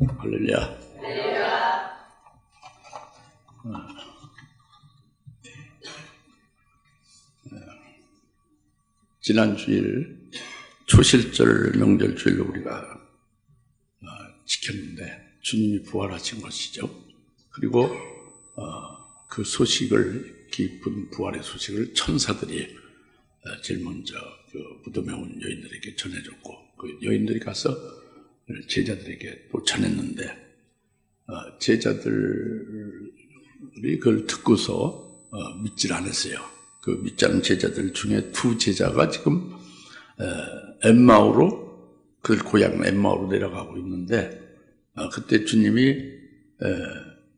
할렐루야. 지난 주일 초실절 명절 주일로 우리가 지켰는데 주님이 부활하신 것이죠. 그리고 그 소식을, 기쁜 부활의 소식을 천사들이 제일 먼저 그 무덤에 온 여인들에게 전해줬고, 그 여인들이 가서 제자들에게 또 전했는데, 제자들이 그걸 듣고서 믿질 않았어요. 그 믿지 않은 제자들 중에 두 제자가 지금 엠마오로, 그 고향 엠마오로 내려가고 있는데, 그때 주님이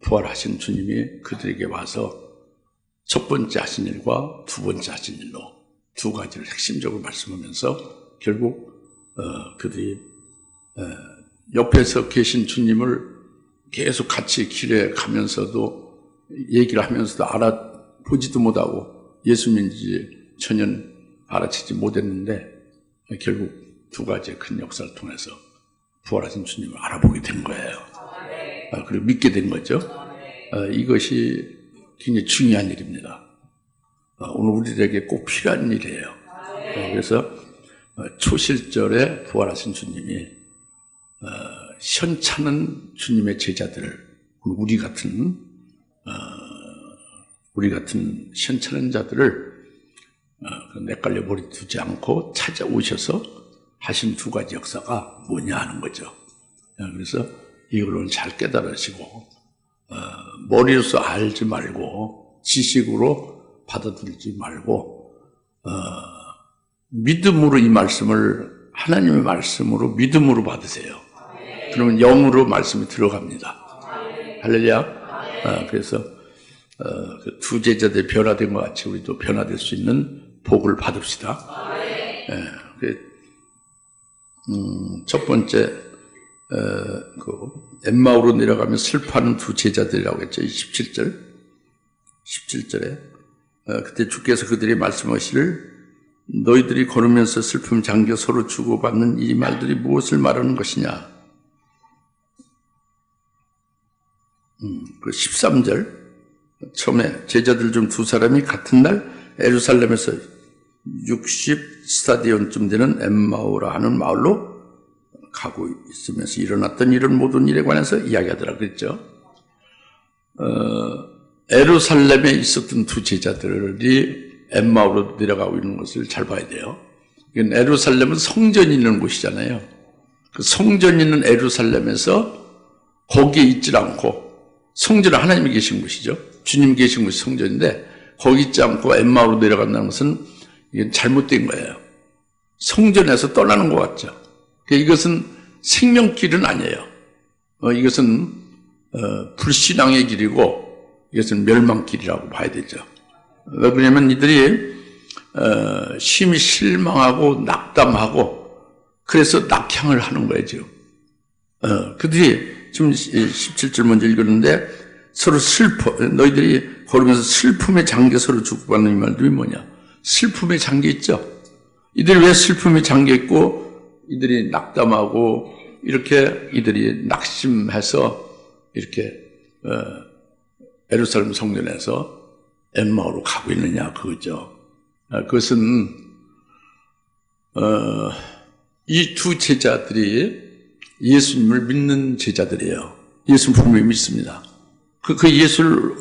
부활하신 주님이 그들에게 와서 첫 번째 하신 일과 두 번째 하신 일로 두 가지를 핵심적으로 말씀하면서 결국 그들이 옆에서 계신 주님을 계속 같이 길에 가면서도 얘기를 하면서도 알아보지도 못하고 예수님인지 전혀 알아채지 못했는데, 결국 두 가지의 큰 역사를 통해서 부활하신 주님을 알아보게 된 거예요. 그리고 믿게 된 거죠. 이것이 굉장히 중요한 일입니다. 오늘 우리들에게 꼭 필요한 일이에요. 그래서 초실절에 부활하신 주님이 현찮은 주님의 제자들을, 우리 같은 현찮은 자들을 헷갈려 버리 두지 않고 찾아오셔서 하신 두 가지 역사가 뭐냐 하는 거죠. 그래서 이걸 오늘 잘 깨달으시고, 머리로서 알지 말고 지식으로 받아들이지 말고 믿음으로 이 말씀을, 하나님의 말씀으로 믿음으로 받으세요. 그러면 영으로 말씀이 들어갑니다. 할렐루야. 그래서 그 두 제자들이 변화된 것 같이 우리도 변화될 수 있는 복을 받읍시다. 첫 번째 그 엠마오로 내려가면 슬퍼하는 두 제자들이라고 했죠. 17절에 그때 주께서 그들이 말씀하시를 너희들이 걸으면서 슬픔 잠겨 서로 주고받는 이 말들이 무엇을 말하는 것이냐. 그 13절 처음에 제자들 중 두 사람이 같은 날 예루살렘에서 60스타디온쯤 되는 엠마오라 하는 마을로 가고 있으면서 일어났던 이런 모든 일에 관해서 이야기하더라 그랬죠. 예루살렘에 있었던 두 제자들이 엠마오로 내려가고 있는 것을 잘 봐야 돼요. 예루살렘은 성전이 있는 곳이잖아요. 그 성전이 있는 예루살렘에서 거기에 있질 않고, 성전은 하나님이 계신 곳이죠. 주님 계신 곳이 성전인데 거기 있지 않고 엠마오로 내려간다는 것은 이게 잘못된 거예요. 성전에서 떠나는 것 같죠. 이것은 생명길은 아니에요. 이것은 불신앙의 길이고 이것은 멸망길이라고 봐야 되죠. 왜 그러냐면 이들이 심히 실망하고 낙담하고 그래서 낙향을 하는 거예요 지금. 그들이 지금 17절 먼저 읽었는데 서로 너희들이 걸으면서 슬픔에 잠겨 서로 주고받는 이 말들이 뭐냐. 슬픔에 잠겨 있죠. 이들이 왜 슬픔에 잠겨 있고 이들이 낙담하고 이렇게 이들이 낙심해서 이렇게 예루살렘 성전에서 엠마오로 가고 있느냐 그거죠. 그것은 이 두 제자들이 예수님을 믿는 제자들이에요. 예수님 분명히 믿습니다. 그 예수를,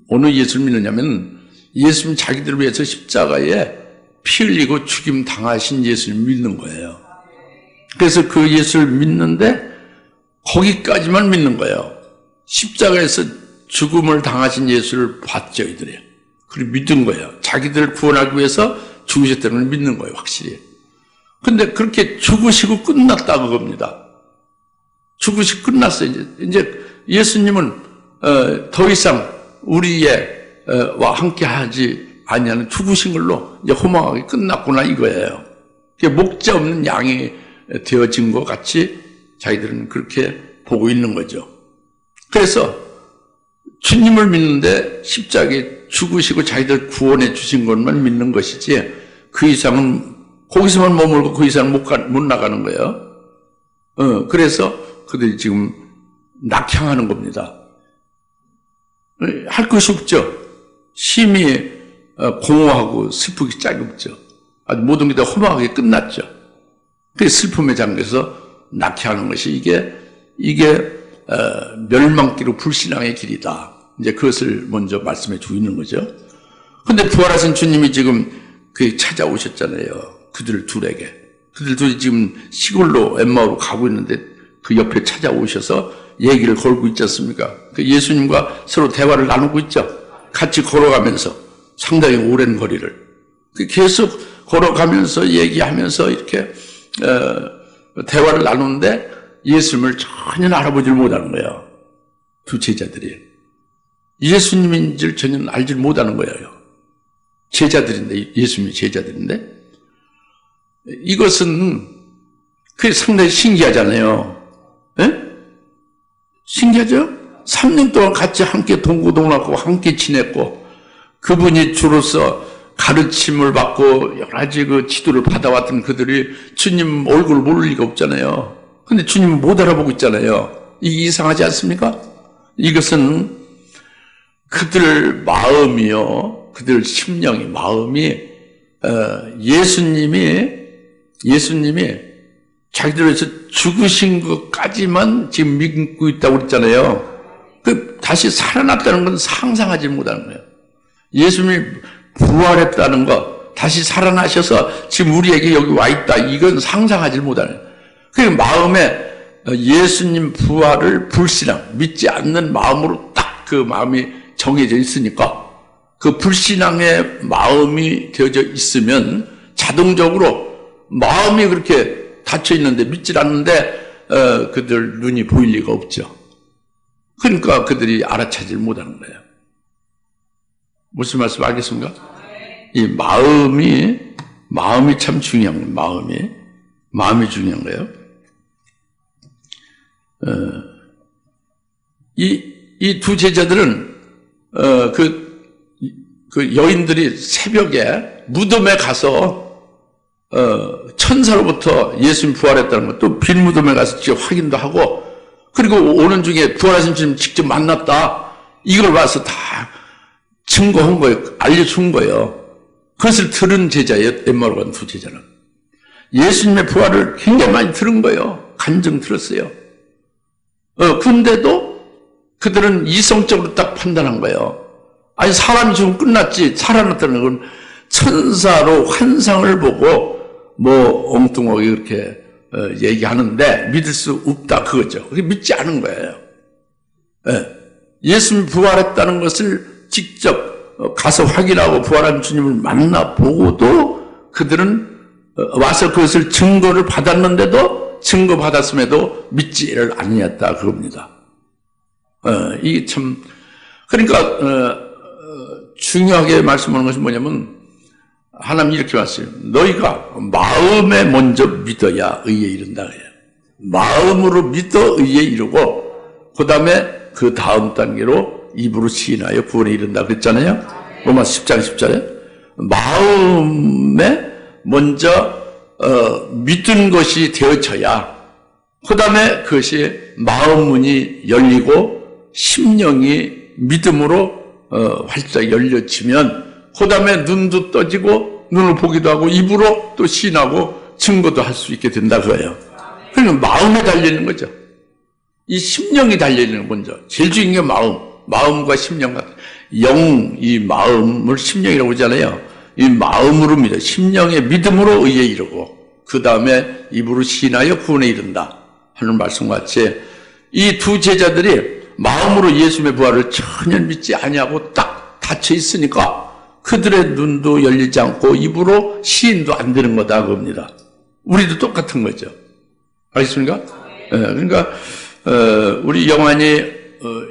어느 예수를 믿느냐면 예수님 자기들을 위해서 십자가에 피 흘리고 죽임 당하신 예수를 믿는 거예요. 그래서 그 예수를 믿는데 거기까지만 믿는 거예요. 십자가에서 죽음을 당하신 예수를 봤죠, 이들이. 그리고 믿은 거예요. 자기들을 구원하기 위해서 죽으셨다는 걸 믿는 거예요, 확실히. 근데 그렇게 죽으시고 끝났다 그겁니다. 죽으시고 끝났어요. 이제 예수님은 더 이상 우리와 함께 하지 아니하는 죽으신 걸로 이제 허망하게 끝났구나 이거예요. 목자 없는 양이 되어진 것 같이 자기들은 그렇게 보고 있는 거죠. 그래서 주님을 믿는데 십자가에 죽으시고 자기들 구원해 주신 것만 믿는 것이지 그 이상은 거기서만 머물고 그 이상은 못 나가는 거예요. 그래서 그들이 지금 낙향하는 겁니다. 할 것이 없죠. 심히 공허하고 슬프기 짝이 없죠. 아주 모든 게 다 허망하게 끝났죠. 그 슬픔에 잠겨서 낙향하는 것이 이게 멸망기로 불신앙의 길이다. 이제 그것을 먼저 말씀해 주고 있는 거죠. 근데 부활하신 주님이 지금 찾아오셨잖아요. 그들 둘에게. 그들 둘이 지금 시골로 엠마오로 가고 있는데 그 옆에 찾아오셔서 얘기를 걸고 있지 않습니까? 그 예수님과 서로 대화를 나누고 있죠. 같이 걸어가면서 상당히 오랜 거리를. 계속 걸어가면서 얘기하면서 이렇게 대화를 나누는데 예수님을 전혀 알아보질 못하는 거예요. 두 제자들이. 예수님인 줄 전혀 알지 못하는 거예요. 제자들인데, 예수님이 제자들인데. 이것은 그게 상당히 신기하잖아요. 예? 신기하죠? 3년 동안 같이 함께 동고동락하고 함께 지냈고 그분이 주로서 가르침을 받고 여러 가지 그 지도를 받아왔던 그들이 주님 얼굴을 모를 리가 없잖아요. 근데 주님은 못 알아보고 있잖아요. 이게 이상하지 않습니까? 이것은 그들 마음이요, 그들 심령이, 마음이 예수님이 자기들에서 죽으신 것까지만 지금 믿고 있다고 그랬잖아요. 다시 살아났다는 건 상상하지 못하는 거예요. 예수님이 부활했다는 것, 다시 살아나셔서 지금 우리에게 여기 와 있다, 이건 상상하지 못하는 거예요. 그 마음에 예수님 부활을 불신앙, 믿지 않는 마음으로 딱 그 마음이 정해져 있으니까 그 불신앙의 마음이 되어져 있으면 자동적으로 마음이 그렇게 닫혀 있는데 믿질 않는데 그들 눈이 보일 리가 없죠. 그러니까 그들이 알아차지를 못하는 거예요. 무슨 말씀 알겠습니까? 이 마음이 참 중요한 거예요. 마음이 중요한 거예요. 이 두 제자들은 그 여인들이 새벽에 무덤에 가서 천사로부터 예수님 부활했다는 것도 빈 무덤에 가서 직접 확인도 하고 그리고 오는 중에 부활하신 주님 직접 만났다. 이걸 봐서 다 증거한 거예요. 알려준 거예요. 그것을 들은 제자예요. 엠마오로 간 두 제자는. 예수님의 부활을 굉장히 많이 들은 거예요. 간증 들었어요. 근데도 그들은 이성적으로 딱 판단한 거예요. 아니 사람이 지금 끝났지 살아났다는 건 천사로 환상을 보고 뭐 엉뚱하게 그렇게 얘기하는데 믿을 수 없다 그거죠. 그게 믿지 않은 거예요. 예수님 부활했다는 것을 직접 가서 확인하고 부활한 주님을 만나보고도 그들은 와서 그것을 증거를 받았는데도 증거받았음에도 믿지를 아니했다 그겁니다. 이게 참 그러니까 중요하게 말씀하는 것이 뭐냐면 하나님이 이렇게 말씀해요. 너희가 마음에 먼저 믿어야 의에 이른다 그래요. 마음으로 믿어 의에 이르고 그 다음에 그 다음 단계로 입으로 시인하여 구원에 이른다 그랬잖아요. 로마서 10장 10절에 마음에 먼저 믿은 것이 되어져야 그 다음에 그것이 마음 문이 열리고 심령이 믿음으로 활짝 열려지면 그 다음에 눈도 떠지고 눈을 보기도 하고 입으로 또 시인하고 증거도 할 수 있게 된다 그거예요. 그러니까 마음에 달려있는 거죠. 이 심령이 달려있는 건 먼저 제일 중요한 게 마음과 심령과 이 마음을 심령이라고 하잖아요. 이 마음으로 믿어 심령의 믿음으로 의에 이르고 그 다음에 입으로 시인하여 구원에 이른다 하는 말씀과 같이 이 두 제자들이 마음으로 예수님의 부활을 전혀 믿지 아니하고 딱 닫혀 있으니까 그들의 눈도 열리지 않고 입으로 시인도 안 되는 거다 그겁니다. 우리도 똑같은 거죠. 알겠습니까? 그러니까 우리 영안이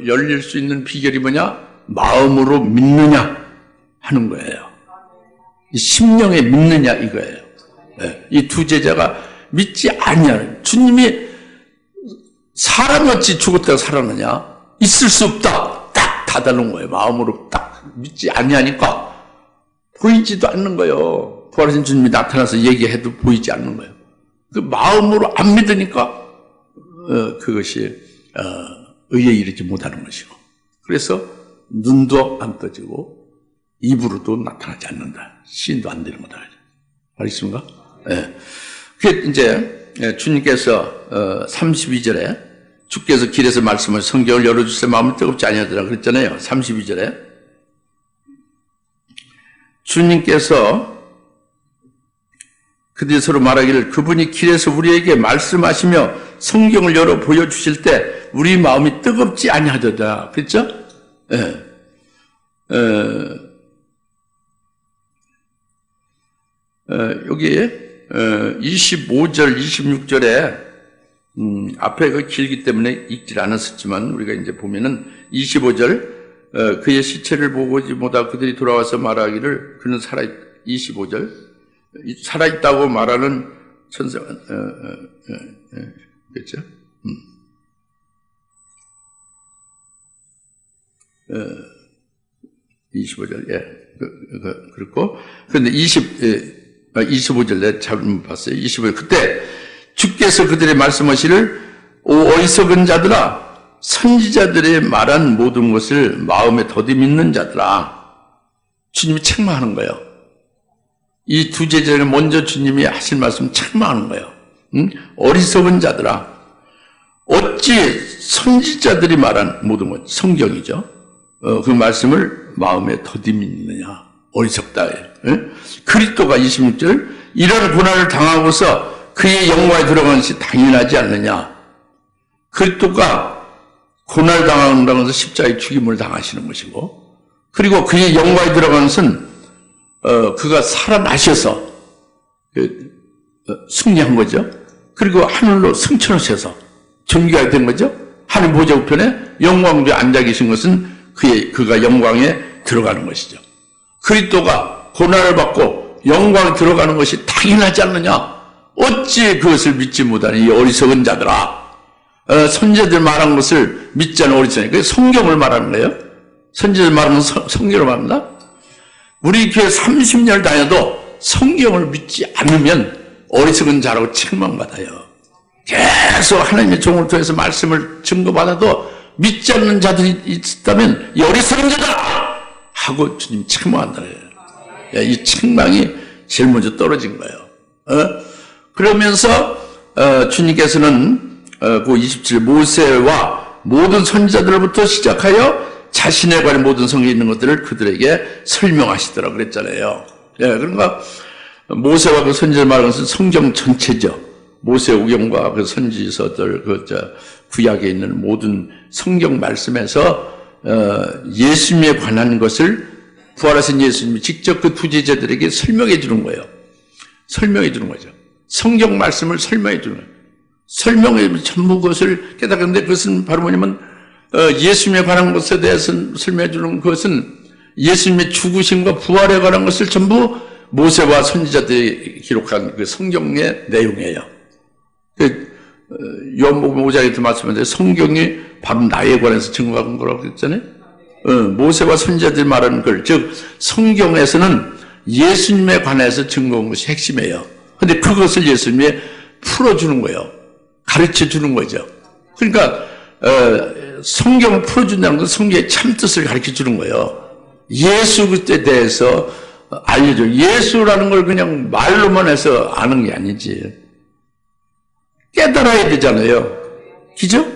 열릴 수 있는 비결이 뭐냐? 마음으로 믿느냐 하는 거예요. 심령에 믿느냐 이거예요. 이 두 제자가 믿지 아니하는 주님이 사람같이 죽었다가 살아나냐? 있을 수 없다. 딱 닫아놓은 거예요. 마음으로 딱 믿지 아니하니까 보이지도 않는 거예요. 부활하신 주님이 나타나서 얘기해도 보이지 않는 거예요. 그 마음으로 안 믿으니까 그것이 의에 이르지 못하는 것이고, 그래서 눈도 안 떠지고 입으로도 나타나지 않는다. 시인도 안 되는 거다. 알겠습니까? 예. 그 이제 주님께서 32절에 주께서 길에서 말씀을 성경을 열어주세요. 마음을 뜨겁지 아니하더라 그랬잖아요. 32절에 주님께서 그들이 서로 말하기를 그분이 길에서 우리에게 말씀하시며 성경을 열어 보여주실 때 우리 마음이 뜨겁지 아니하더라. 그렇죠? 예. 여기 25절, 26절에 앞에 그 길기 때문에 읽질 않았었지만 우리가 이제 보면은 25절 그의 시체를 보지 못하고 그들이 돌아와서 말하기를 그는 25절 살아있다고 말하는 천사, 그렇죠? 25절, 예. 그렇고. 그런데 25절 내 잘못 봤어요. 25절. 그때 주께서 그들의 말씀하시를 오 어리석은 자들아, 선지자들의 말한 모든 것을 마음에 더디 믿는 자들아. 주님이 책망하는 거예요. 이 두 제자는 먼저 주님이 하실 말씀 책망하는 거예요. 어리석은 자들아, 어찌 선지자들이 말한 모든 것, 성경이죠. 그 말씀을 마음에 더디 믿느냐. 어리석다. 그리스도가 26절, 이런 고난을 당하고서 그의 영광에 들어가는 것이 당연하지 않느냐. 그리스도가 고난을 당한다고 해서 십자가의 죽임을 당하시는 것이고, 그리고 그의 영광에 들어가는 것은 그가 살아나셔서 승리한 거죠. 그리고 하늘로 승천하셔서 존귀하게 된 거죠. 하늘 보좌 우편에 영광주에 앉아 계신 것은 그가 영광에 들어가는 것이죠. 그리스도가 고난을 받고 영광에 들어가는 것이 당연하지 않느냐. 어찌 그것을 믿지 못하는 이 어리석은 자들아. 선지자들 말한 것을 믿지 않은 어리석은 자들. 성경을 말하는 거예요. 선지자들 말하는 건 성경을 말한다. 우리 교회 30년을 다녀도 성경을 믿지 않으면 어리석은 자라고 책망받아요. 계속 하나님의 종을 통해서 말씀을 증거받아도 믿지 않는 자들이 있다면 이 어리석은 자다 하고 주님 책망한다는 거예요. 이 책망이 제일 먼저 떨어진 거예요. 그러면서 주님께서는 그 27절 모세와 모든 선지자들로부터 시작하여 자신에 관한 모든 성경에 있는 것들을 그들에게 설명하시더라 그랬잖아요. 그러니까 모세와 그 선지자를 말하는 것은 성경 전체죠. 모세오경과 그 선지서들, 구약에 있는 모든 성경 말씀에서 예수님에 관한 것을 부활하신 예수님이 직접 그 두 제자들에게 설명해 주는 거예요. 설명해 주는 거죠. 성경 말씀을 설명해 주는 거예요. 설명해 전부 그것을 깨닫는데 그것은 바로 뭐냐면 예수님에 관한 것에 대해서 설명해 주는 것은 예수님의 죽으심과 부활에 관한 것을 전부 모세와 선지자들이 기록한 그 성경의 내용이에요. 요한복음 5장에 말씀하는데 성경이 바로 나에 관해서 증거한 거라고 했잖아요. 모세와 선지자들이 말하는 걸, 즉 성경에서는 예수님에 관해서 증거한 것이 핵심이에요. 그런데 그것을 예수님이 풀어주는 거예요. 가르쳐주는 거죠. 그러니까 성경을 풀어준다는 건 성경의 참뜻을 가르쳐주는 거예요. 예수에 대해서 알려줘. 예수라는 걸 그냥 말로만 해서 아는 게 아니지. 깨달아야 되잖아요. 그죠?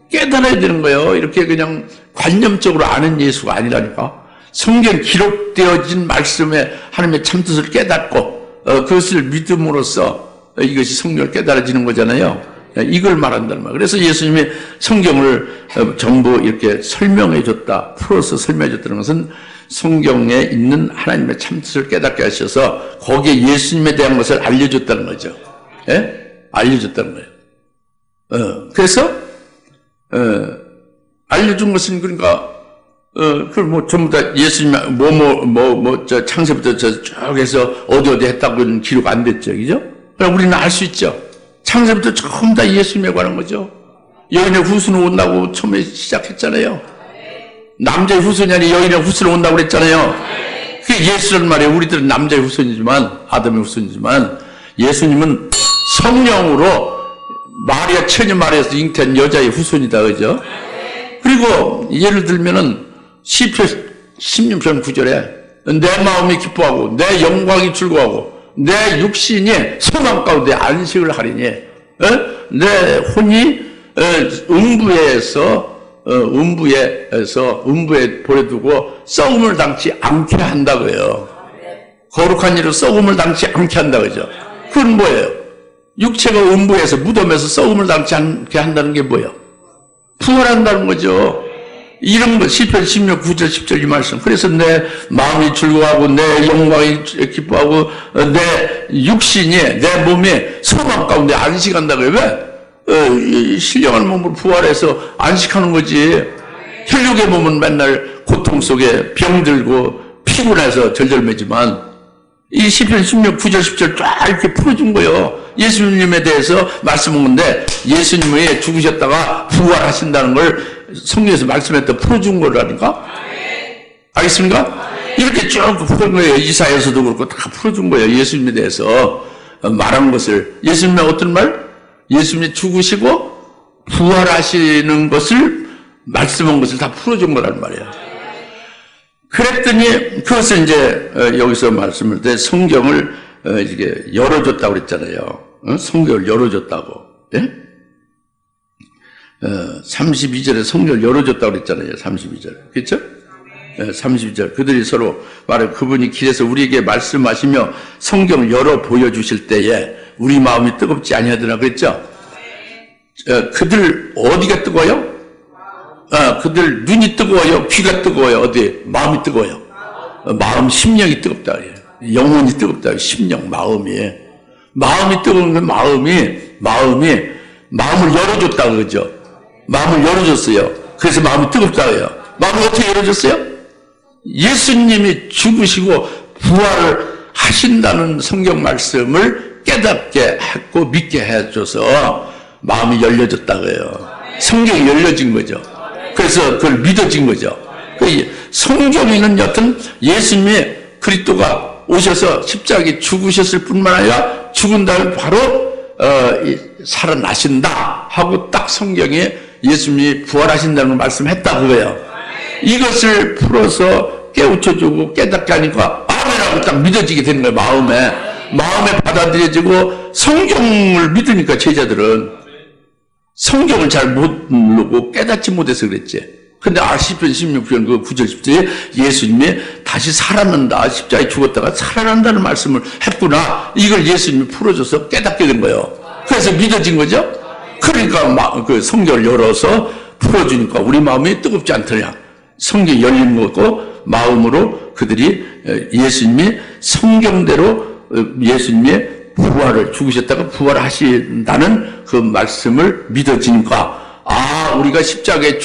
깨달아야 되는 거예요. 이렇게 그냥 관념적으로 아는 예수가 아니라니까. 성경 기록되어진 말씀에 하나님의 참뜻을 깨닫고 그것을 믿음으로써 이것이 성경을 깨달아지는 거잖아요. 이걸 말한다는 말. 그래서 예수님이 성경을 전부 이렇게 설명해 줬다, 풀어서 설명해 줬다는 것은 성경에 있는 하나님의 참뜻을 깨닫게 하셔서 거기에 예수님에 대한 것을 알려줬다는 거죠. 예? 알려줬다는 거예요. 그래서 알려준 것은 그러니까 뭐 전부 다 예수님 창세부터 쭉 해서 어디 했다고는 기록 안 됐죠, 그죠? 그럼 우리는 알 수 있죠. 창세부터 전부 다 예수님에 관한 거죠. 여인의 후손은 온다고 처음에 시작했잖아요. 남자의 후손이 아니라 여인의 후손은 온다고 그랬잖아요. 그게 예수란 말이에요. 우리들은 남자의 후손이지만, 아담의 후손이지만, 예수님은 성령으로 마리아, 처녀 마리아에서 잉태한 여자의 후손이다, 그죠? 그리고 예를 들면은 시편 16편 9절에 내 마음이 기뻐하고 내 영광이 즐거워하고 내 육신이 소망 가운데 안식을 하리니 내 혼이 음부에 보내두고 썩음을 당치 않게 한다고요. 거룩한 일로 썩음을 당치 않게 한다, 그죠? 그건 뭐예요? 육체가 음부에서 무덤에서 썩음을 당치 않게 한다는 게 뭐예요? 부활한다는 거죠. 이런 거 시편 16, 9절, 10절 이 말씀. 그래서 내 마음이 즐거워하고 내 영광이 기뻐하고 내 육신이 내 몸에 소망 가운데 안식한다고요. 왜? 신령한 몸으로 부활해서 안식하는 거지. 혈육의 몸은 맨날 고통 속에 병들고 피곤해서 절절매지만 이 시편 16, 9절, 10절 쫙 이렇게 풀어준 거예요. 예수님에 대해서 말씀한 건데 예수님이 죽으셨다가 부활하신다는 걸 성경에서 말씀했다 풀어준 거라니까? 알겠습니까? 이렇게 쭉 풀은 거예요. 이사야서도 그렇고 다 풀어준 거예요. 예수님에 대해서 말한 것을. 예수님의 어떤 말? 예수님이 죽으시고 부활하시는 것을 말씀한 것을 다 풀어준 거란 말이에요. 그랬더니 그것을 이제 여기서 말씀을 때 성경을 이게 열어줬다고 그랬잖아요. 성경을 열어줬다고. 예? 32절에 성경을 열어줬다고 그랬잖아요. 32절. 그렇죠? 32절. 그들이 서로 말해 그분이 길에서 우리에게 말씀하시며 성경을 열어 보여주실 때에 우리 마음이 뜨겁지 아니하더라 그랬죠? 그들 어디가 뜨거워요? 그들 눈이 뜨거워요? 귀가 뜨거워요? 어디? 마음이 뜨거워요? 마음, 심령이 뜨겁다. 영혼이 뜨겁다. 심령, 마음이. 마음이 뜨거운 건 마음을 열어줬다. 그러죠? 마음을 열어줬어요. 그래서 마음이 뜨겁다. 그래요. 마음을 어떻게 열어줬어요? 예수님이 죽으시고 부활을 하신다는 성경 말씀을 깨닫게 했고 믿게 해줘서 마음이 열려졌다. 그래요. 성경이 열려진 거죠. 그래서 그걸 믿어진 거죠. 성경에는 여튼 예수님이 그리스도가 오셔서 십자가에 죽으셨을 뿐만 아니라 죽은 다음에 바로 살아나신다 하고 딱 성경에 예수님이 부활하신다는 걸 말씀했다 그거예요. 이것을 풀어서 깨우쳐주고 깨닫게 하니까 아멘하고 딱 믿어지게 되는 거예요. 마음에 받아들여지고 성경을 믿으니까 제자들은 성경을 잘 모르고 깨닫지 못해서 그랬지. 근데 시편 16편 그 9절 10절에 예수님이 다시 살아난다. 십자가에 죽었다가 살아난다는 말씀을 했구나. 이걸 예수님이 풀어줘서 깨닫게 된 거예요. 그래서 믿어진 거죠. 그러니까 그 성경을 열어서 풀어주니까 우리 마음이 뜨겁지 않더냐. 성경이 열린 거고 마음으로 그들이 예수님이 성경대로 예수님이 부활을 죽으셨다가 부활하신다는 그 말씀을 믿어지니까 우리가 십자가에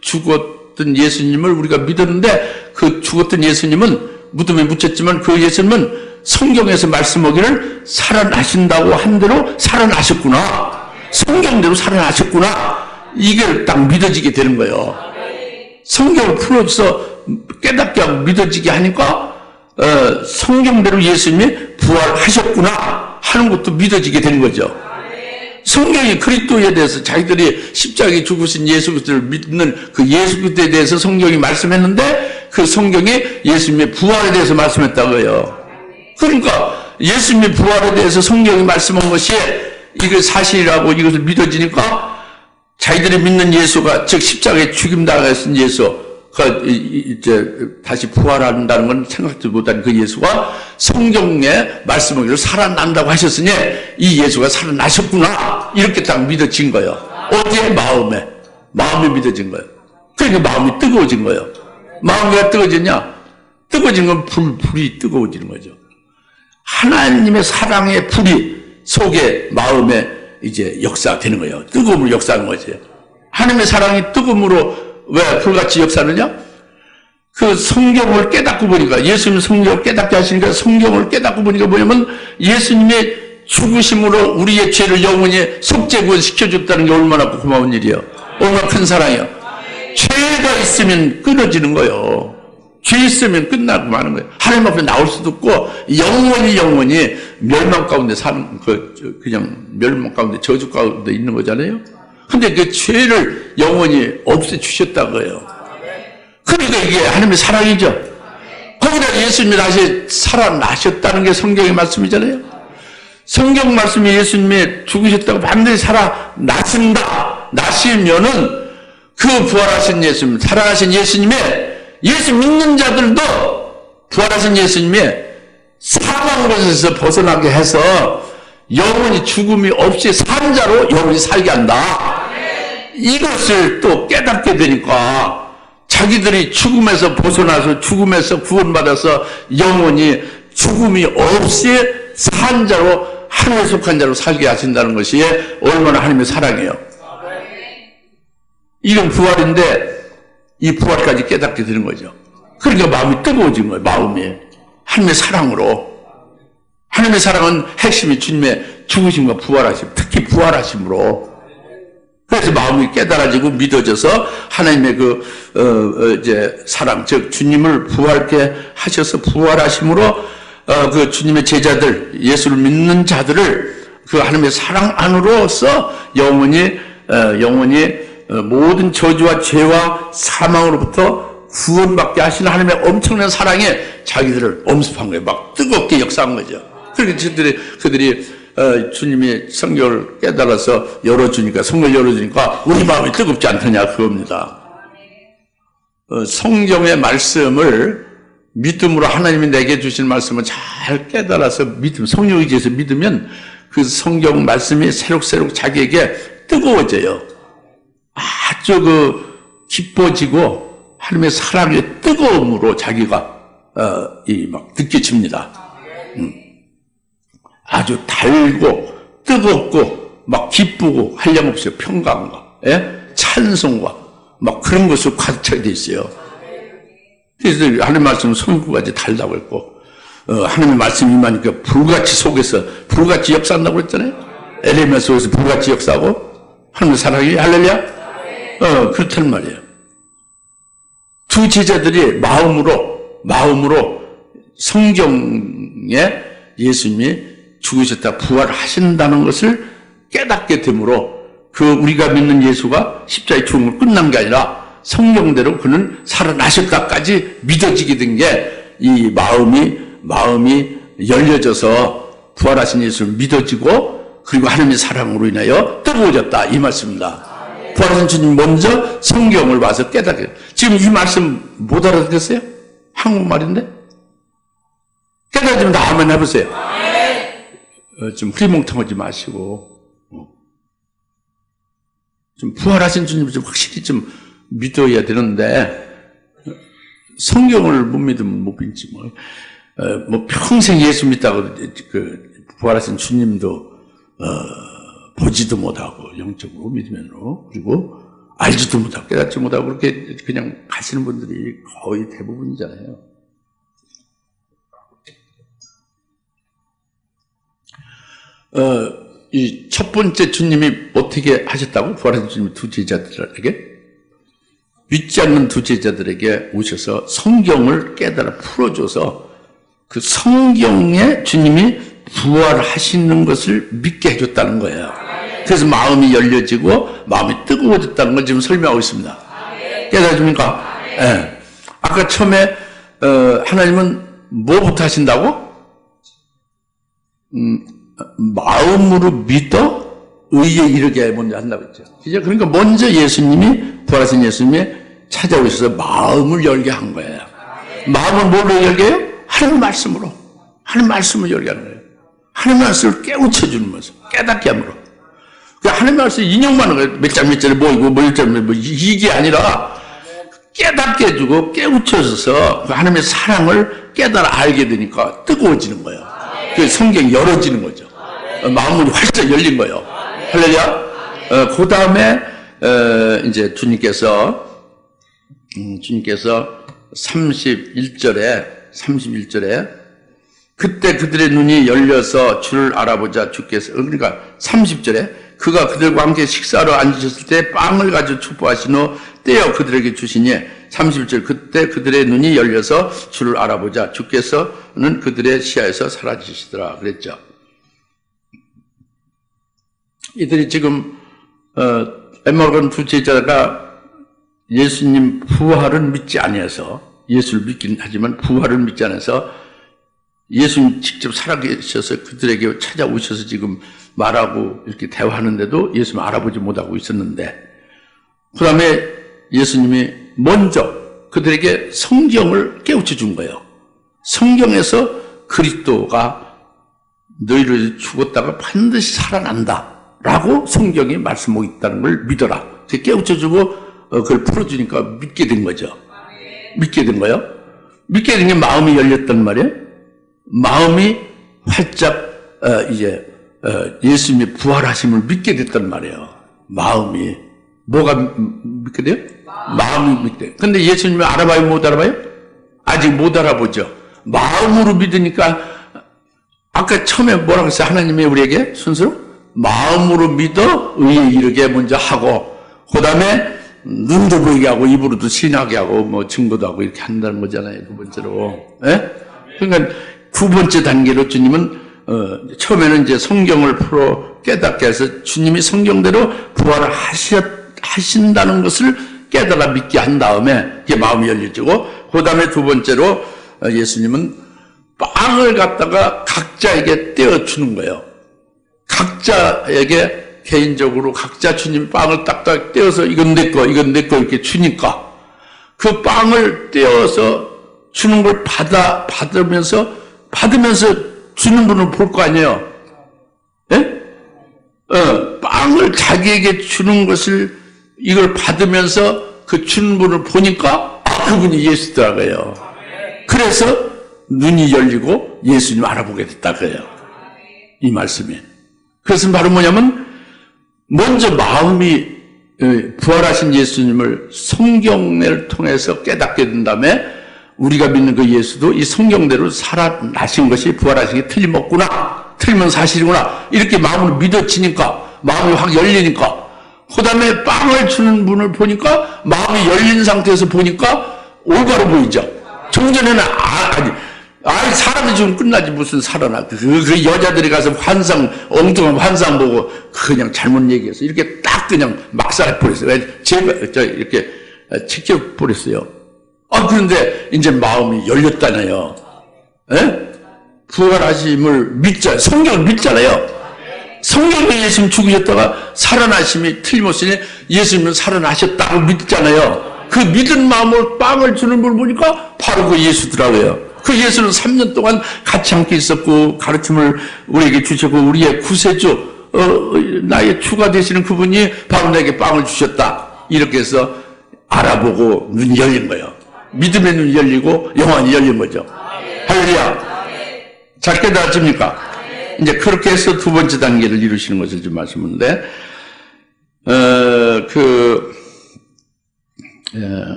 죽었던 예수님을 우리가 믿었는데 그 죽었던 예수님은 무덤에 묻혔지만 그 예수님은 성경에서 말씀하기를 살아나신다고 한 대로 살아나셨구나. 성경대로 살아나셨구나. 이게 딱 믿어지게 되는 거예요. 성경을 풀어줘서 깨닫게 하고 믿어지게 하니까 성경대로 예수님이 부활하셨구나 하는 것도 믿어지게 되는 거죠. 성경이 그리스도에 대해서 자기들이 십자가에 죽으신 예수 그리스도를 믿는 그 예수 그리스도에 대해서 성경이 말씀했는데 그 성경이 예수님의 부활에 대해서 말씀했다고요. 그러니까 예수님의 부활에 대해서 성경이 말씀한 것이 이게 사실이라고 이것을 믿어지니까 자기들이 믿는 예수가 즉 십자가에 죽임당하신 예수가 이제 다시 부활한다는 건 생각도 못한 그 예수가 성경에 말씀하기로 살아난다고 하셨으니 이 예수가 살아나셨구나 이렇게 딱 믿어진 거예요. 어디에? 마음에 믿어진 거예요. 그러니까 마음이 뜨거워진 거예요. 마음이 왜 뜨거워지냐? 뜨거워진 건 불이 뜨거워지는 거죠. 하나님의 사랑의 불이 속에 마음에 이제 역사되는 거예요. 뜨거움으로 역사하는 거지. 하나님의 사랑이 뜨거움으로 왜 불같이 역사하느냐? 그 성경을 깨닫고 보니까 예수님 성경을 깨닫게 하시니까 성경을 깨닫고 보니까 뭐냐면 예수님의 죽으심으로 우리의 죄를 영원히 속죄구원 시켜줬다는 게 얼마나 고마운 일이에요. 얼마나 큰 사랑이에요. 죄가 있으면 끊어지는 거예요. 죄 있으면 끝나고 마는 거예요. 하나님 앞에 나올 수도 없고 영원히 멸망 가운데 사는 그냥 멸망 가운데 저주 가운데 있는 거잖아요. 근데 그 죄를 영원히 없애 주셨다고요. 그러니까 이게 하나님의 사랑이죠. 거기다 예수님이 다시 살아나셨다는 게 성경의 말씀이잖아요. 성경 말씀이 예수님이 죽으셨다고 반드시 살아나신다. 나시면은 그 부활하신 예수님, 살아나신 예수님의 예수 믿는 자들도 부활하신 예수님의 사망에서 벗어나게 해서 영원히 죽음이 없이 산 자로 영원히 살게 한다. 이것을 또 깨닫게 되니까 자기들이 죽음에서 벗어나서 죽음에서 구원받아서 영원히 죽음이 없이 산 자로 하늘에 속한 자로 살게 하신다는 것이 얼마나 하나님의 사랑이에요. 이런 부활인데 이 부활까지 깨닫게 되는 거죠. 그러니까 마음이 뜨거워진 거예요. 마음이 하나님의 사랑으로. 하나님의 사랑은 핵심이 주님의 죽으심과 부활하심, 특히 부활하심으로. 그래서 마음이 깨달아지고 믿어져서 하나님의 이제 사랑, 즉 주님을 부활케 하셔서 부활하심으로 그 주님의 제자들, 예수를 믿는 자들을 그 하나님의 사랑 안으로서 영원히 모든 저주와 죄와 사망으로부터 구원받게 하시는 하나님의 엄청난 사랑에 자기들을 엄습한 거예요. 막 뜨겁게 역사한 거죠. 그러니까 그들이 주님이 성경을 깨달아서 열어주니까, 성경을 열어주니까 우리 마음이 뜨겁지 않더냐 그겁니다. 성경의 말씀을 믿음으로 하나님이 내게 주신 말씀을 잘 깨달아서 성령 의지에서 믿으면 그 성경 말씀이 새록새록 자기에게 뜨거워져요. 아주 기뻐지고 하나님의 사랑의 뜨거움으로 자기가 막 느껴집니다. 아주 달고 뜨겁고 막 기쁘고 한량없이 평강과 찬송과 막 그런 것으로 가득 차게 돼 있어요. 그래서 하나님 말씀은 성구같이 달다고 했고 하나님의 말씀이 임하니까 불같이 속에서 불같이 역사한다고 그랬잖아요. 엘레미야 속에서 불같이 역사하고 하나님의 사랑이 할렐루야. 그렇단 말이에요. 두 제자들이 마음으로 성경에 예수님이 죽으셨다 부활하신다는 것을 깨닫게 되므로 우리가 믿는 예수가 십자가의 죽음을 끝난 게 아니라 성경대로 그는 살아나셨다까지 믿어지게 된 게 이 마음이 열려져서 부활하신 예수를 믿어지고 그리고 하나님의 사랑으로 인하여 뜨거워졌다 이 말씀입니다. 부활하신 주님 먼저 성경을 봐서 깨닫게. 지금 이 말씀 못 알아듣겠어요? 한국말인데? 깨닫으면 다 한번 해보세요. 좀 흐리멍텅하지 마시고 좀 부활하신 주님을 좀 확실히 좀 믿어야 되는데 성경을 못 믿으면 못 믿지 뭐 평생 예수 믿다고 부활하신 주님도 보지도 못하고 영적으로 믿으면으로 그리고 알지도 못하고 깨닫지 못하고 그렇게 그냥 가시는 분들이 거의 대부분이잖아요. 이 첫 번째 주님이 어떻게 하셨다고? 부활하신 주님이 두 제자들에게 믿지 않는 두 제자들에게 오셔서 성경을 깨달아 풀어줘서 그 성경에 주님이 부활하시는 것을 믿게 해줬다는 거예요. 그래서 마음이 열려지고 마음이 뜨거워졌다는 걸 지금 설명하고 있습니다. 깨달아집니까? 네. 아까 처음에 하나님은 뭐부터 하신다고? 마음으로 믿어 의에 이르게 먼저 한다고 했죠. 그러니까 먼저 예수님이 부활하신 예수님이 찾아오셔서 마음을 열게 한 거예요. 마음을 뭘로 열게 해요? 하나님 말씀으로. 하나님 말씀을 열게 하는 거예요. 하나님 말씀을 깨우쳐주는 거죠. 깨닫게 함으로. 하나님 말씀 인용만 하는 거예요. 몇 장 몇 절에 뭐이고 몇 장 뭐 이게 아니라 깨닫게 해주고 깨우쳐져서 그 하나님의 사랑을 깨달아 알게 되니까 뜨거워지는 거예요. 그 성경이 열어지는 거죠. 마음이 활짝 열린 거예요. 할렐루야. 그 다음에 이제 주님께서 31절에 그때 그들의 눈이 열려서 주를 알아보자 주께서 그러니까 30절에 그가 그들과 함께 식사하러 앉으셨을 때 빵을 가지고 축복하신 후 떼어 그들에게 주시니 31절 그때 그들의 눈이 열려서 주를 알아보자 주께서는 그들의 시야에서 사라지시더라 그랬죠. 이들이 지금 엠마오가 두 제자가 예수님 부활은 믿지 아니해서 예수를 믿긴 하지만 부활을 믿지 않아서 예수님 직접 살아계셔서 그들에게 찾아오셔서 지금 말하고 이렇게 대화하는데도 예수님 알아보지 못하고 있었는데 그 다음에 예수님이 먼저 그들에게 성경을 깨우쳐 준 거예요. 성경에서 그리스도가 너희를 죽었다가 반드시 살아난다 라고 성경에 말씀하고 있다는 걸 믿어라. 깨우쳐 주고 그걸 풀어주니까 믿게 된 거죠. 믿게 된 거예요. 믿게 된 게 마음이 열렸단 말이에요. 마음이 활짝 이제 예수님의 부활하심을 믿게 됐단 말이에요. 마음이 뭐가 믿게 돼요? 마음이 믿게 돼요. 근데 예수님을 알아봐요? 못 알아봐요? 아직 못 알아보죠. 마음으로 믿으니까 아까 처음에 뭐라고 했어요? 하나님이 우리에게 순서로 마음으로 믿어 의에 이르게 먼저 하고 그 다음에 눈도 보이게 하고 입으로도 신하게 하고 뭐 증거도 하고 이렇게 한다는 거잖아요. 두 번째로. 예? 그러니까 두 번째 단계로 주님은 처음에는 이제 성경을 풀어 깨닫게 해서 주님이 성경대로 부활을 하신다는 것을 깨달아 믿게 한 다음에 이게 마음이 열려지고 그 다음에 두 번째로 예수님은 빵을 갖다가 각자에게 떼어주는 거예요. 각자에게 개인적으로 각자 주님 빵을 딱딱 떼어서 이건 내 거, 이건 내 거 이렇게 주니까 그 빵을 떼어서 주는 걸 받으면서 주는 분을 볼 거 아니에요. 예? 빵을 자기에게 주는 것을 이걸 받으면서 그 주는 분을 보니까 그분이 예수더라고요. 그래서 눈이 열리고 예수님 알아보게 됐다고요. 이 말씀이. 그것은 바로 뭐냐면 먼저 마음이 부활하신 예수님을 성경을 통해서 깨닫게 된 다음에 우리가 믿는 그 예수도 이 성경대로 살아나신 것이 부활하신 게 틀림없구나. 틀리면 사실이구나. 이렇게 마음으로 믿어지니까 마음이 확 열리니까 그 다음에 빵을 주는 분을 보니까 마음이 열린 상태에서 보니까 올바로 보이죠. 종전에는 사람이 지금 끝나지 무슨 살아나. 그 여자들이 가서 엉뚱한 환상 보고 그냥 잘못 얘기해서 이렇게 딱 그냥 막살해 버렸어요. 이렇게 책겨 버렸어요. 그런데 이제 마음이 열렸다네요. 예? 부활하심을 믿잖아요. 성경을 믿잖아요. 성경에 예수님 죽으셨다가 살아나심이 틀림없으니 예수님은 살아나셨다고 믿잖아요. 그 믿은 마음으로 빵을 주는 분을 보니까 바로 그 예수더라고요. 그 예수는 3년 동안 같이 함께 있었고 가르침을 우리에게 주셨고 우리의 구세주 나의 주가 되시는 그분이 바로 내게 빵을 주셨다. 이렇게 해서 알아보고 눈이 열린 거예요. 믿음의 눈이 열리고 영안이 열린 거죠. 할렐루야. 잘 깨달아집니까? 이제 그렇게 해서 두 번째 단계를 이루시는 것을 좀 말씀하는데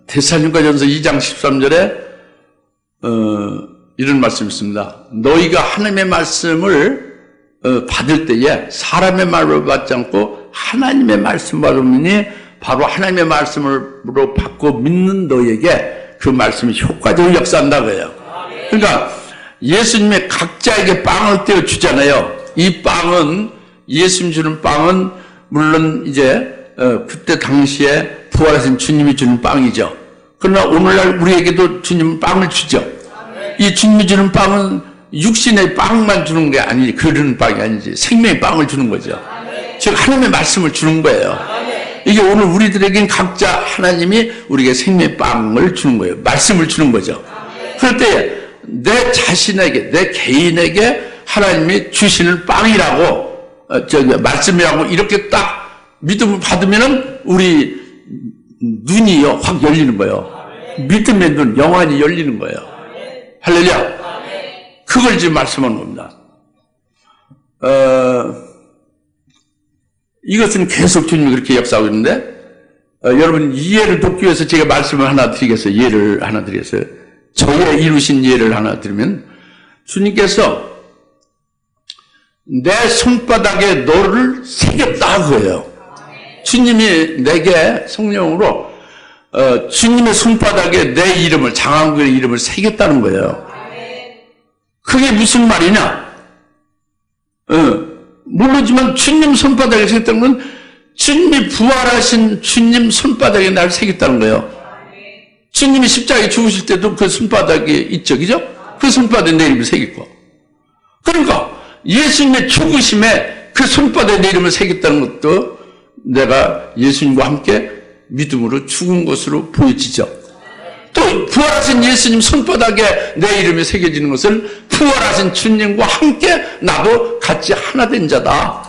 데살로니가전서 2장 13절에 이런 말씀이 있습니다. 너희가 하나님의 말씀을 받을 때에 사람의 말로 받지 않고 하나님의 말씀 받으니 바로 하나님의 말씀으로 받고 믿는 너희에게 그 말씀이 효과적으로 역사한다고 해요. 그러니까 예수님의 각자에게 빵을 떼어 주잖아요. 이 빵은 예수님 주는 빵은 물론 이제 그때 당시에 부활하신 주님이 주는 빵이죠. 그러나 오늘날 우리에게도 주님은 빵을 주죠. 이 주님이 주는 빵은 육신의 빵만 주는 게 아니지, 그런 빵이 아니지, 생명의 빵을 주는 거죠. 즉 하나님의 말씀을 주는 거예요. 이게 오늘 우리들에겐 각자 하나님이 우리에게 생명의 빵을 주는 거예요. 말씀을 주는 거죠. 그럴 때 내 자신에게, 내 개인에게 하나님이 주시는 빵이라고 말씀이라고 이렇게 딱 믿음을 받으면은 우리 눈이요 확 열리는 거예요. 믿음의 눈, 영안이 열리는 거예요. 할렐루야. 그걸 지금 말씀하는 겁니다. 이것은 계속 주님이 그렇게 역사하고 있는데 여러분 이해를 돕기 위해서 제가 말씀을 하나 드리겠어요. 예를 하나 드리겠어요. 저의 이루신 예를 하나 드리면 주님께서 내 손바닥에 너를 새겼다 그거예요. 주님이 내게 성령으로 주님의 손바닥에 내 이름을, 장한국의 이름을 새겼다는 거예요. 그게 무슨 말이냐? 모르지만 주님 손바닥에 새겼다는 건 주님이 부활하신 주님 손바닥에 날 새겼다는 거예요. 주님이 십자가에 죽으실 때도 그 손바닥에 있죠, 그죠? 그 손바닥에 내 이름을 새겼고. 그러니까 예수님의 죽으심에 그 손바닥에 내 이름을 새겼다는 것도 내가 예수님과 함께 믿음으로 죽은 것으로 보여지죠. 또 부활하신 예수님 손바닥에 내 이름이 새겨지는 것을 부활하신 주님과 함께 나도 같이 하나 된 자다.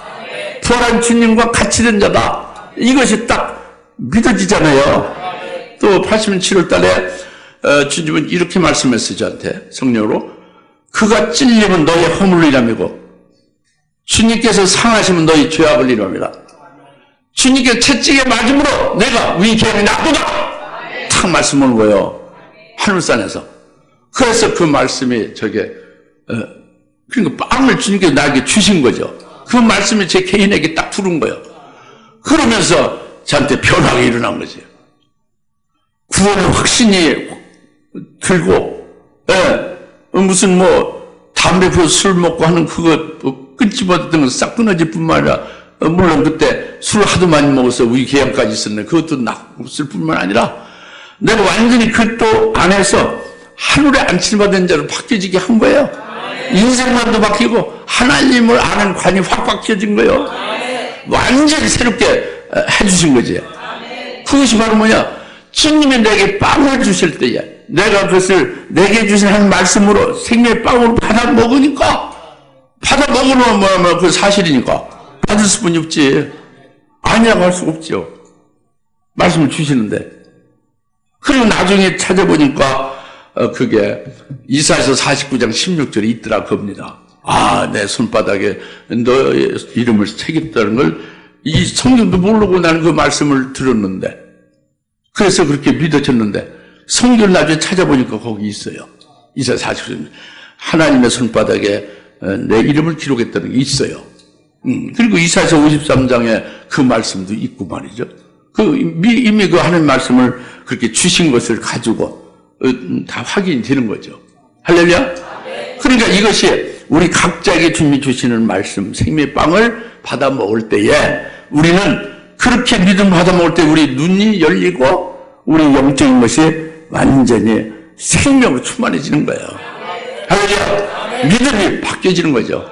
부활한 주님과 같이 된 자다. 이것이 딱 믿어지잖아요. 또 80년 7월 달에 주님은 이렇게 말씀했어요. 저한테 성령으로. 그가 찔리면 너의 허물을 이라미고 주님께서 상하시면 너희 죄악을 이라미라. 주님께 채찍에 맞음으로 내가 위기함이 나쁘다. 탁 말씀하는 거예요. 하늘산에서. 그래서 그 말씀이 그러니까 빵을 주님께서 나에게 주신 거죠. 그 말씀이 제 개인에게 딱 들은 거예요. 그러면서 저한테 변화가 일어난 거죠. 구원의 확신이 들고, 무슨 담배 피우고 술 먹고 하는 그거 끊지 못했던 건 싹 끊어질 뿐만 아니라, 물론 그때 술 하도 많이 먹어서 위궤양까지 있었는데 그것도 났을 뿐만 아니라 내가 완전히 그것도 안에서 하늘에 안침받은 자로 바뀌어지게 한 거예요. 인생관도 바뀌고 하나님을 아는 관이 확 바뀌어진 거예요. 완전히 새롭게 해주신 거지. 그것이 바로 뭐냐? 주님이 내게 빵을 주실 때에 내가 그것을 내게 주신 한 말씀으로 생명의 빵으로 받아 먹으니까, 받아 먹으면 뭐냐면 그 사실이니까 받을 수뿐이 없지. 아니라고 할 수가 없죠. 말씀을 주시는데. 그리고 나중에 찾아보니까 그게 이사야서 49장 16절에 있더라 겁니다. 내 손바닥에 너의 이름을 새겼다는 걸 이 성경도 모르고 나는 그 말씀을 들었는데, 그래서 그렇게 믿어졌는데 성경을 나중에 찾아보니까 거기 있어요. 이사야 49장 하나님의 손바닥에 내 이름을 기록했다는 게 있어요. 그리고 이사야서 53장에 그 말씀도 있고 말이죠. 이미 그 하나님 말씀을 그렇게 주신 것을 가지고 다 확인이 되는 거죠. 할렐루야? 그러니까 이것이 우리 각자에게 주님이 주시는 말씀, 생명의 빵을 받아 먹을 때에 우리는 그렇게 믿음 받아 먹을 때 우리 눈이 열리고 우리 영적인 것이 완전히 생명으로 충만해지는 거예요. 할렐루야? 믿음이 바뀌어지는 거죠.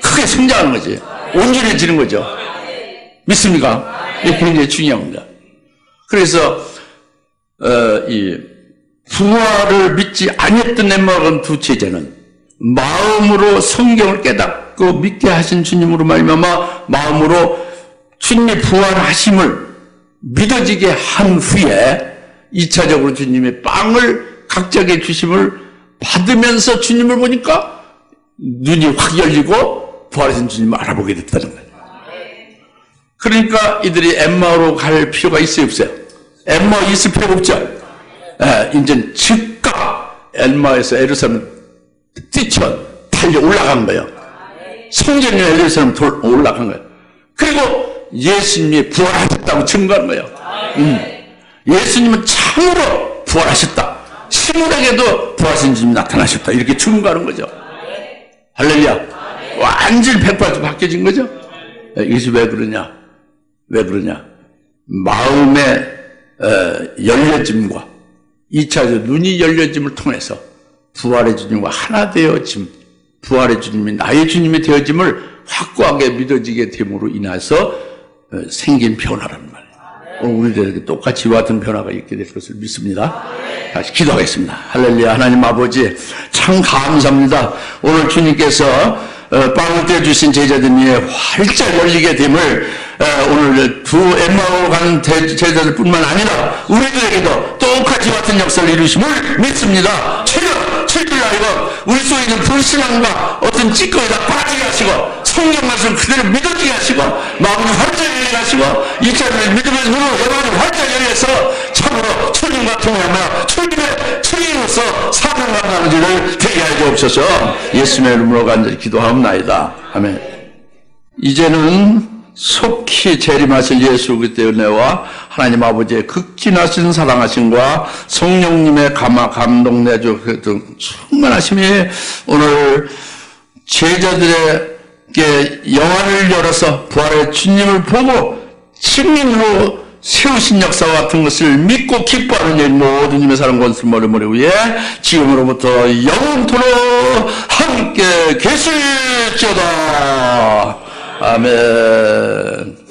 크게 성장하는 거지. 온전해지는 거죠. 믿습니까? 이게 굉장히 중요한 겁니다. 그래서 이 부활을 믿지 아니했던 엠마오간 두 제자는 마음으로 성경을 깨닫고 믿게 하신 주님으로 말미암아 마음으로 주님의 부활하심을 믿어지게 한 후에 2차적으로 주님의 빵을 각자에게 주심을 받으면서 주님을 보니까 눈이 확 열리고 부활하신 주님을 알아보게 됐다는 거예요. 그러니까 이들이 엠마오로 갈 필요가 있어요, 없어요? 엠마오 있을 필요가 없죠. 이제 즉각 엠마오에서 예루살렘 달려 올라간 거예요. 성전이 예루살렘 올라간 거예요. 그리고 예수님이 부활하셨다고 증거한 거예요. 예수님은 참으로 부활하셨다. 시몬에게도 부활하신 주님이 나타나셨다. 이렇게 증거하는 거죠. 할렐루야. 완전히 100% 바뀌어진 거죠. 이것이 왜 그러냐? 왜 그러냐? 마음의 열려짐과 2차적 눈이 열려짐을 통해서 부활의 주님과 하나 되어짐, 부활의 주님이 나의 주님이 되어짐을 확고하게 믿어지게 됨으로 인해서 생긴 변화라는 말이에요. 오늘 우리들에게 똑같이 이와 같은 변화가 있게 될 것을 믿습니다. 다시 기도하겠습니다. 할렐루야. 하나님 아버지 참 감사합니다. 오늘 주님께서 빵을 떼어주신 제자들이 활짝 열리게 됨을 오늘 두 엠마오 가는 제자들 뿐만 아니라 우리들에게도 똑같이 같은 역사를 이루심을 믿습니다. 최근날이고 우리 속에 있는 불신앙과 어떤 찌꺼기 다 빠지게 하시고 성경 말씀 그대로 믿어지게 하시고 마음이 활짝 열리게 하시고 이자를 믿음의 눈으로 여러분이 활짝 열려서 참으로 주님과 통하며 주님으로서 사명하는 일을 되게 하여 주옵소서. 예수님의 이름으로 간절히 기도하옵나이다. 아멘. 이제는 속히 재림하실 예수 그리스도의 은혜와 하나님 아버지의 극진하신 사랑하심과 성령님의 감동 내주 충만하심이 오늘 제자들에게 영안을 열어서 부활의 주님을 보고 증인으로 세우신 역사와 같은 것을 믿고 기뻐하는 일 모든 님의 사랑 권수 머리 위에 지금으로부터 영원토록 함께 계실지어다. 아멘.